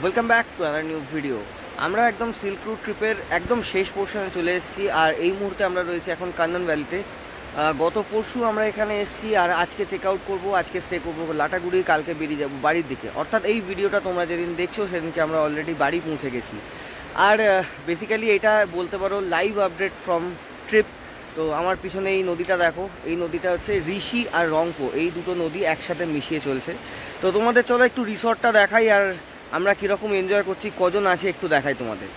Welcome back to another new video. আমরা একদম silk route ট্রিপের একদম শেষ পোর্শনে চলে এসেছি। আর এই মুহূর্তে আমরা রয়েছি এখন কান্নান ভ্যালিতে। গত পরশু আমরা এখানে এসেছি আর আজকে চেক আউট করবো, আজকে স্টে করবো লাটাগুড়ি, কালকে বেরিয়ে যাবো বাড়ির দিকে। অর্থাৎ এই ভিডিওটা তোমরা যেদিন দেখছো সেদিনকে আমরা অলরেডি বাড়ি পৌঁছে গেছি। আর বেসিক্যালি এটা বলতে পারো লাইভ আপডেট ফ্রম ট্রিপ। তো আমার পিছনে এই নদীটা দেখো, এই নদীটা হচ্ছে ঋষি আর রংপো, এই দুটো নদী একসাথে মিশিয়ে চলছে। তো তোমাদের চলো একটু রিসর্টটা দেখাই আর আমরা কীরকম এনজয় করছি, কজন আছে একটু দেখাই তোমাদের।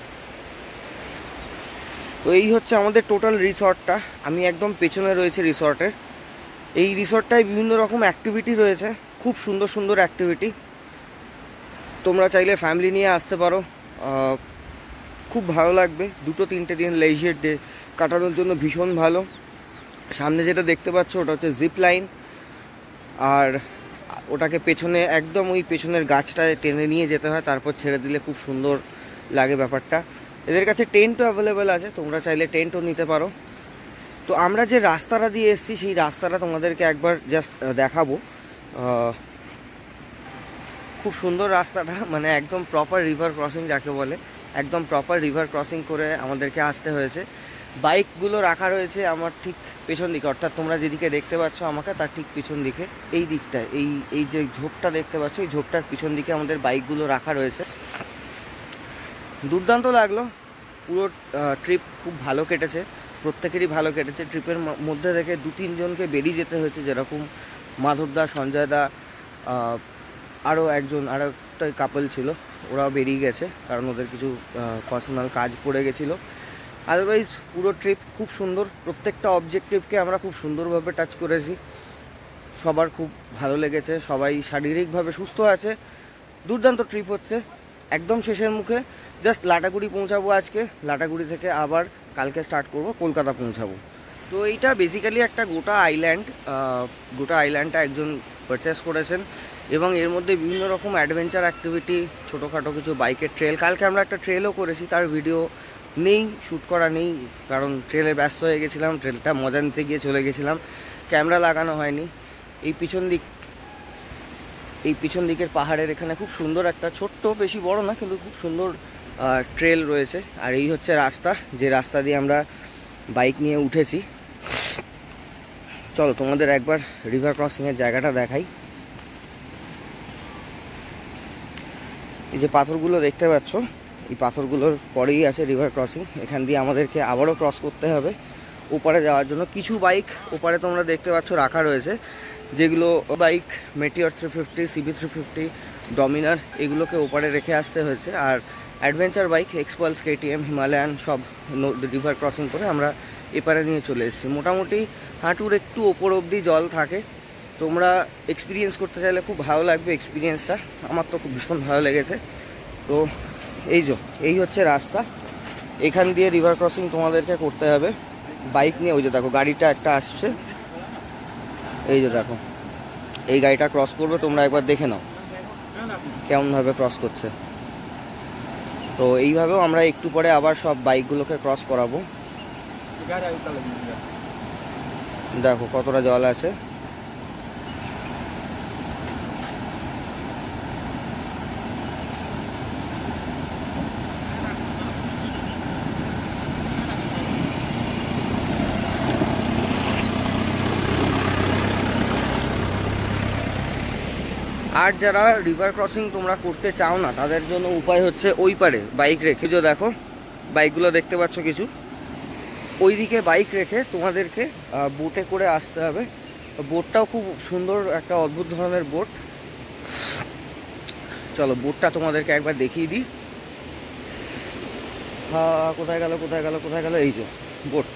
তো এই হচ্ছে আমাদের টোটাল রিসর্টটা, আমি একদম পেছনে রয়েছে রিসর্টের। এই রিসর্টটায় বিভিন্ন রকম অ্যাক্টিভিটি রয়েছে, খুব সুন্দর সুন্দর অ্যাক্টিভিটি। তোমরা চাইলে ফ্যামিলি নিয়ে আসতে পারো, খুব ভালো লাগবে। 2-3টে দিন লেজার ডে কাটানোর জন্য ভীষণ ভালো। সামনে যেটা দেখতে পাচ্ছ ওটা হচ্ছে জিপ লাইন, আর ওটাকে পেছনে একদম ওই পেছনের গাছটায় টেনে নিয়ে যেতে হয়, তারপর ছেড়ে দিলে খুব সুন্দর লাগে ব্যাপারটা। এদের কাছে টেন্টও অ্যাভেলেবেল আছে, তোমরা চাইলে টেন্টও নিতে পারো। তো আমরা যে রাস্তাটা দিয়ে এসেছি সেই রাস্তাটা তোমাদেরকে একবার জাস্ট দেখাবো। খুব সুন্দর রাস্তাটা, মানে একদম প্রপার রিভার ক্রসিং যাকে বলে, একদম প্রপার রিভার ক্রসিং করে আমাদেরকে আসতে হয়েছে। বাইকগুলো রাখা রয়েছে আমার ঠিক পেছন দিকে, অর্থাৎ তোমরা যেদিকে দেখতে পাচ্ছ আমাকে তার ঠিক পিছন দিকে, এই দিকটায় এই যে ঝোপটা দেখতে পাচ্ছ, এই ঝোপটার পিছন দিকে আমাদের বাইকগুলো রাখা রয়েছে। দুর্দান্ত লাগলো, পুরো ট্রিপ খুব ভালো কেটেছে, প্রত্যেকেরই ভালো কেটেছে। ট্রিপের মধ্যে থেকে 2-3 জনকে বেরিয়ে যেতে হয়েছে, যেরকম মাধবদা, সঞ্জয়দা, আরও একটা কাপল ছিল, ওরাও বেরিয়ে গেছে কারণ ওদের কিছু পার্সোনাল কাজ পড়ে গেছিলো। আদারওয়াইজ পুরো ট্রিপ খুব সুন্দর, প্রত্যেকটা অবজেক্টিভকে আমরা খুব সুন্দরভাবে টাচ করেছি। সবার খুব ভালো লেগেছে, সবাই শারীরিকভাবে সুস্থ আছে। দুর্দান্ত ট্রিপ হচ্ছে, একদম শেষের মুখে। জাস্ট লাটাগুড়ি পৌঁছাবো আজকে, লাটাগুড়ি থেকে আবার কালকে স্টার্ট করব, কলকাতা পৌঁছাবো। তো এইটা বেসিক্যালি একটা গোটা আইল্যান্ডটা একজন পারচেস করেছেন এবং এর মধ্যে বিভিন্ন রকম অ্যাডভেঞ্চার অ্যাক্টিভিটি, ছোটোখাটো কিছু বাইকের ট্রেল, কালকে আমরা একটা ট্রেলও করেছি, তার ভিডিও নেই, শ্যুট করা নেই, কারণ ট্রেলে ব্যস্ত হয়ে গেছিলাম, ট্রেলটা মজা নিতে গিয়ে চলে গেছিলাম, ক্যামেরা লাগানো হয়নি। এই পিছন দিকের পাহাড়ের এখানে খুব সুন্দর একটা ছোট্ট, বেশি বড় না কিন্তু খুব সুন্দর ট্রেল রয়েছে। আর এই হচ্ছে রাস্তা, যে রাস্তা দিয়ে আমরা বাইক নিয়ে উঠেছি। চলো তোমাদের একবার রিভার ক্রসিংয়ের জায়গাটা দেখাই। এই যে পাথরগুলো দেখতে পাচ্ছ, এই পাথরগুলোর পরেই আছে রিভার ক্রসিং। এখান দিয়ে আমাদেরকে আবারও ক্রস করতে হবে ওপারে যাওয়ার জন্য। কিছু বাইক ওপারে তোমরা দেখতে পাচ্ছ রাখা রয়েছে, যেগুলো বাইক মেটিওর 350, CB 350, ডমিনার, এগুলোকে ওপারে রেখে আসতে হয়েছে। আর adventure bike Xpulse, KTM, Himalayan সব রিভার ক্রসিং করে আমরা এপারে নিয়ে চলে এসেছি। মোটামুটি হাঁটুর একটু ওপর অবধি জল থাকে, তোমরা এক্সপিরিয়েন্স করতে চাইলে খুব ভালো লাগবে এক্সপিরিয়েন্সটা। আমার তো খুব ভীষণ ভালো লেগেছে। তো এই হচ্ছে রাস্তা, এখান দিয়ে রিভার ক্রসিং তোমাদেরকে করতে হবে বাইক নিয়ে। ওই যে দেখো গাড়িটা একটা আসছে, এই যে দেখো এই গাড়িটা ক্রস করবে, তোমরা একবার দেখে নাও কেমনভাবে ক্রস করছে। তো এইভাবেও আমরা একটু পরে আবার সব বাইকগুলোকে ক্রস করাবো। দেখো কতটা জল আছে। আর যারা রিভার ক্রসিং তোমরা করতে চাও না, তাদের জন্য উপায় হচ্ছে ওই পারে বাইক রেখে, যে দেখো বাইকগুলো দেখতে পাচ্ছ কিছু, ওই দিকে বাইক রেখে তোমাদেরকে বোটে করে আসতে হবে। বোটটাও খুব সুন্দর, একটা অদ্ভুত ধরনের বোট। চলো বোটটা তোমাদেরকে একবার দেখিয়ে দিই। কোথায় গেল, এই যে বোট,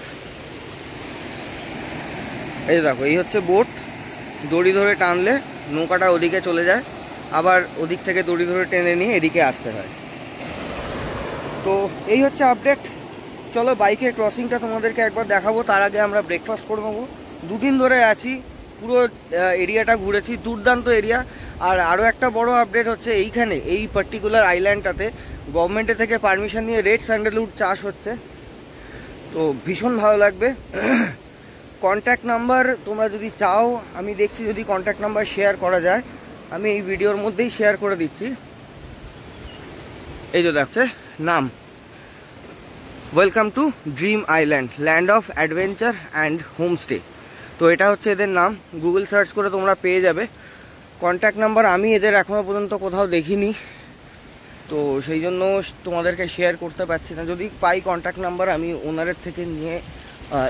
এই দেখো এই হচ্ছে বোট। দড়ি ধরে টানলে নৌকাটা ওদিকে চলে যায়, আবার ওদিক থেকে দড়ি ধরে টেনে নিয়ে এদিকে আসতে হয়। তো এই হচ্ছে আপডেট। চলো বাইকের ক্রসিংটা তোমাদেরকে একবার দেখাবো, তার আগে আমরা ব্রেকফাস্ট করে নেবো। 2 দিন ধরে আছি, পুরো এরিয়াটা ঘুরেছি, দুর্দান্ত এরিয়া। আর আরও একটা বড় আপডেট হচ্ছে, এইখানে এই পার্টিকুলার আইল্যান্ডটাতে গভর্নমেন্টের থেকে পারমিশন নিয়ে রেড স্যান্ডেলউড চাষ হচ্ছে, তো ভীষণ ভালো লাগবে। কন্ট্যাক্ট নাম্বার তোমরা যদি চাও, আমি দেখছি যদি কন্ট্যাক্ট নাম্বার শেয়ার করা যায়, আমি এই ভিডিওর মধ্যেই শেয়ার করে দিচ্ছি। এই যে দেখছে নাম, welcome to dream island, land of adventure and homestay. তো এটা হচ্ছে এদের নাম, গুগল সার্চ করে তোমরা পেয়ে যাবে। কন্ট্যাক্ট নাম্বার আমি এদের এখনও পর্যন্ত কোথাও দেখিনি, তো সেই জন্য তোমাদেরকে শেয়ার করতে পারছি না। যদি পাই কন্ট্যাক্ট নাম্বার আমি ওনারের থেকে নিয়ে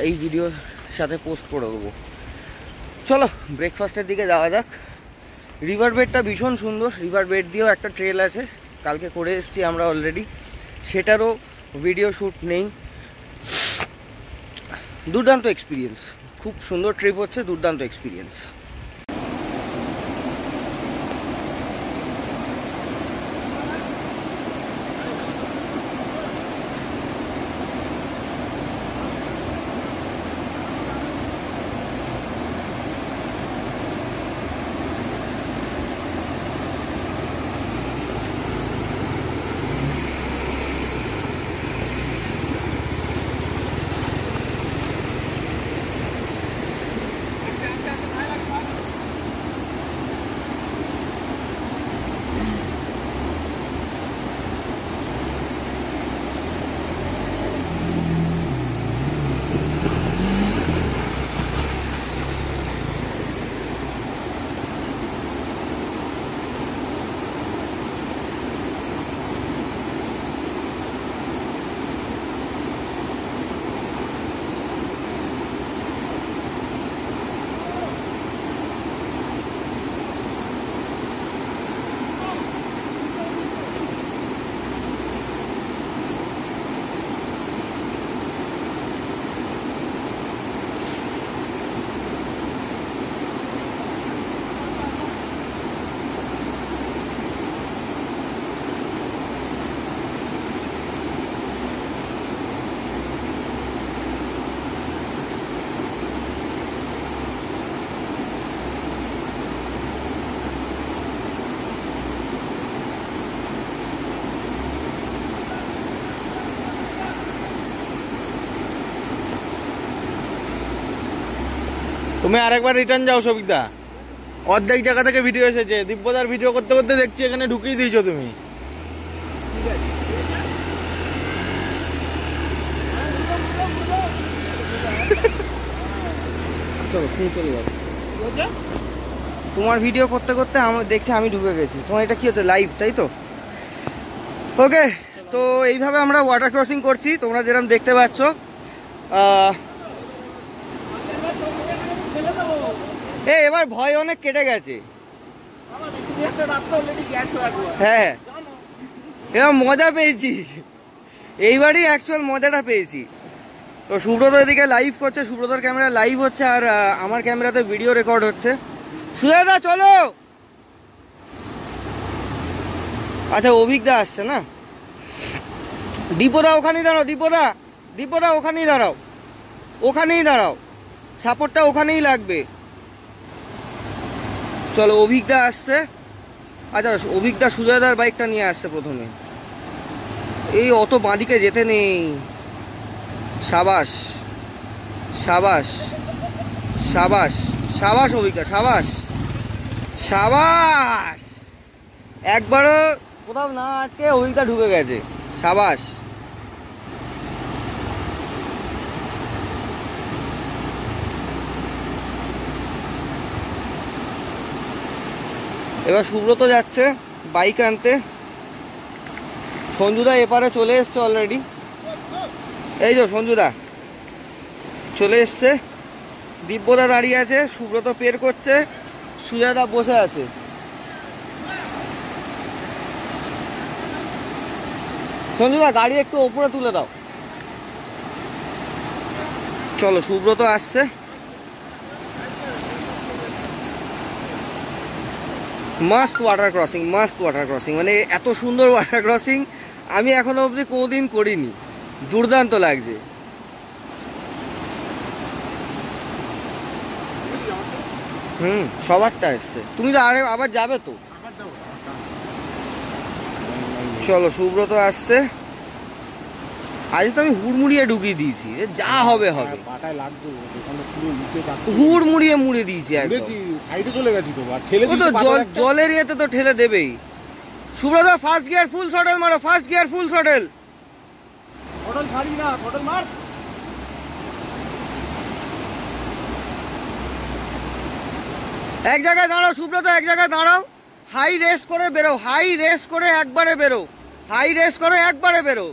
এই ভিডিওর সাথে পোস্ট করে দেবো। চলো ব্রেকফাস্টের দিকে যাওয়া যাক। রিভার বেডটা ভীষণ সুন্দর, রিভার বেড দিয়েও একটা ট্রেল আছে, কালকে করে এসেছি আমরা অলরেডি, সেটারও ভিডিও শ্যুট নেই। দুর্দান্ত এক্সপিরিয়েন্স, খুব সুন্দর ট্রিপ হচ্ছে, দুর্দান্ত এক্সপিরিয়েন্স। তুমি আরেকবার রিটার্ন যাও সবিকদা, অর্ধেক জায়গা থেকে ভিডিও এসেছে। দিব্যদার ভিডিও করতে করতে দেখছি এখানে ঢুকিয়ে দিয়েছো তুমি। চলো তুমি চলে যাও, তোমার ভিডিও করতে করতে আমি দেখছি আমি ঢুকে গেছি। তোমার এটা কি হচ্ছে, লাইভ তাই তো? ওকে, তো এইভাবে আমরা ওয়াটার ক্রসিং করছি, তোমরা যেরকম দেখতে পাচ্ছ। এবার ভয় অনেক কেটে গেছে। হ্যাঁ, এবার মজা পেয়েছি, এইবারই অ্যাকচুয়াল মজাটা পেয়েছি। তো সুব্রত এদিকে লাইভ করছে, সুব্রতর ক্যামেরা লাইভ হচ্ছে, আর আমার ক্যামেরাতে ভিডিও রেকর্ড হচ্ছে। সুজয়দা চলো। আচ্ছা অভিজ্ঞতা আসছে না, দীপদা ওখানেই দাঁড়াও, দীপদা ওখানেই দাঁড়াও, ওখানেই দাঁড়াও, সাপোর্টটা ওখানেই লাগবে। চলো অভিজ্ঞতা আসছে। আচ্ছা অভিজ্ঞতা সুজয়দার বাইকটা নিয়ে আসছে প্রথমে। এই অত বাঁদিকে যেতে নেই। সাবাস সাবাস সাবাস সাবাস অভিজ্ঞতা, সাবাস সাবাস। একবারও কোথাও না আটকে অভিজ্ঞতা ঢুকে গেছে, সাবাস। এবার সুব্রত যাচ্ছে বাইক আনতে, সঞ্জুদা এপারে চলে এসছে অলরেডি। এই যে সঞ্জুদা চলে এসছে, দিব্যদা দাঁড়িয়ে আছে, সুব্রত পের করছে, সুজাদা বসে আছে। সঞ্জুদা গাড়ি একটু ওপরে তুলে দাও। চলো সুব্রত আসছে। Must water crossing, must water crossing, মানে এত সুন্দর ওয়াটার ক্রসিং আমি এখনো অবধি কোনোদিন করিনি, দুর্দান্ত লাগছে। সবারটা এসছে, তুমি তো আবার যাবে তো। চলো সুব্রত আসছে। আজ তো আমি হুড়মুড়িয়ে ঢুকিয়ে দিয়েছি, যা হবে হবে, হুড়মুড়িয়ে মুড়ে দিয়েছি একদম। জলের ইয়েতে তো ঠেলে দেবেই। Subrata first gear full throttle মারো, first gear full throttle. Throttle ছাড়ি না, থ্রটল মার। এক জায়গায় দাঁড়াও সুব্রত, এক জায়গায় দাঁড়াও। হাই রেস করে বেরো, হাই রেস করে একবারে বেরো, হাই রেস করে একবারে বেরো।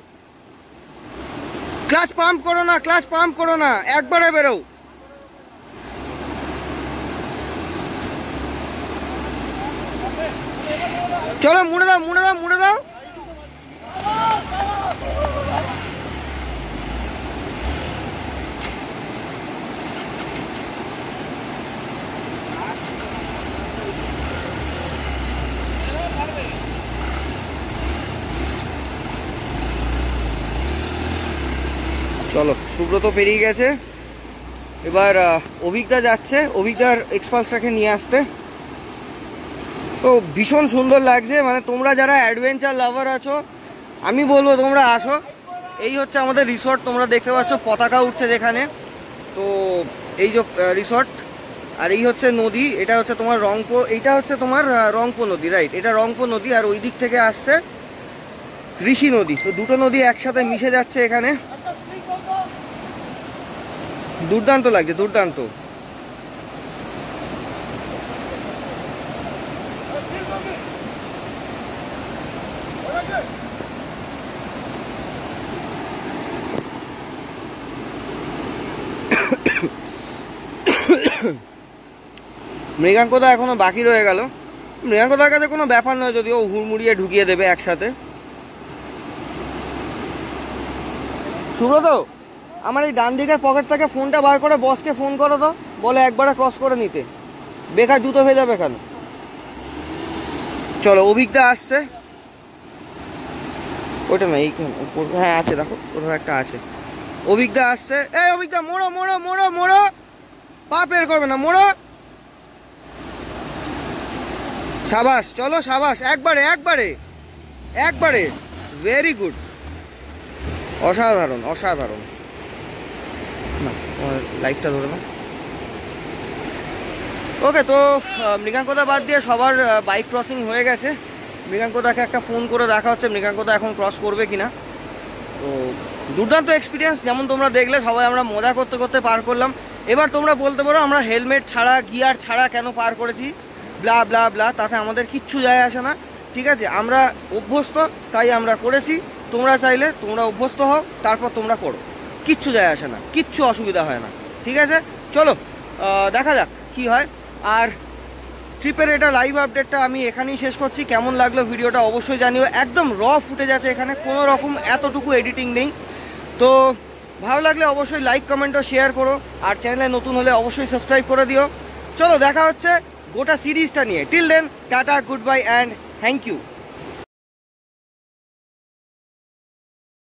ক্লাচ পাম্প করো না, ক্লাচ পাম্প করো না, একবারে বেরো। চলো মুড়ে দাও, মুড়ে দাও, মুড়ে দাও। চলো সুব্রত পেরিয়ে গেছে, এবার অভিজ্ঞতা যাচ্ছে অভিজ্ঞতার এক্সপালসটাকে নিয়ে আসতে। তো ভীষণ সুন্দর লাগছে, মানে তোমরা যারা অ্যাডভেঞ্চার লাভার আছো আমি বলবো তোমরা আসো। এই হচ্ছে আমাদের রিসর্ট, তোমরা দেখতে পাচ্ছ পতাকা উঠছে যেখানে। তো এই যে রিসর্ট, আর এই হচ্ছে নদী, এটা হচ্ছে তোমার রংপো, এইটা হচ্ছে তোমার রংপো নদী, রাইট, এটা রংপো নদী। আর ওই দিক থেকে আসছে ঋষি নদী। তো দুটো নদী একসাথে মিশে যাচ্ছে এখানে, দুর্দান্ত লাগছে, দুর্দান্ত। মৃগাঙ্কদা এখনো বাকি রয়ে গেল। মৃগাঙ্কদার কাছে কোনো ব্যাপার নয় যদিও হুড়মুড়িয়ে ঢুকিয়ে দেবে একসাথে। সুব্রত আমার এই ডান দিকের পকেট থেকে ফোনটা বার করে বসকে ফোন করো তো, বলে একবারে ক্রস করে নিতে, বেকার জুতো হয়ে যাবে এখানে। চলো অভিজ্ঞতা আসছে, ওইটা না এইখানে, হ্যাঁ আছে, দেখো কোথাও একটা আছে। অভিজ্ঞতা আসছে, এই অভিজ্ঞতা মোড়ো মোড়ো মোড়ো মোড়ো, পা বের করবে না, মোড়ো। সাবাস, চলো সাবাস, একবারে একবারে একবারে, ভেরি গুড, অসাধারণ অসাধারণ। না লাইফটা ধরে না। ওকে, তো মৃগাঙ্কদা বাদ দিয়ে সবার বাইক ক্রসিং হয়ে গেছে। মৃগাঙ্কদাকে একটা ফোন করে দেখা হচ্ছে মৃগাঙ্কদা এখন ক্রস করবে কিনা। তো দুর্দান্ত এক্সপিরিয়েন্স, যেমন তোমরা দেখলে সবাই আমরা মজা করতে করতে পার করলাম। এবার তোমরা বলতে পারো আমরা হেলমেট ছাড়া গিয়ার ছাড়া কেন পার করেছি, ব্লা ব্লা ব্লা, তাতে আমাদের কিচ্ছু যায় আসে না, ঠিক আছে। আমরা অভ্যস্ত তাই আমরা করেছি, তোমরা চাইলে তোমরা অভ্যস্ত হও তারপর তোমরা করো, কিচ্ছু যায় আসে না, কিচ্ছু অসুবিধা হয় না, ঠিক আছে। চলো দেখা যাক কি হয়। আর ট্রিপের এটা লাইভ আপডেটটা আমি এখানেই শেষ করছি। কেমন লাগলো ভিডিওটা অবশ্যই জানিও, একদম র ফুটেজ আছে এখানে, কোনো রকম এতটুকু এডিটিং নেই। তো ভালো লাগলে অবশ্যই লাইক কমেন্ট ও শেয়ার করো, আর চ্যানেলে নতুন হলে অবশ্যই সাবস্ক্রাইব করে দিও। চলো দেখা হচ্ছে গোটা সিরিজটা নিয়ে। Till then tata, good bye and thank you.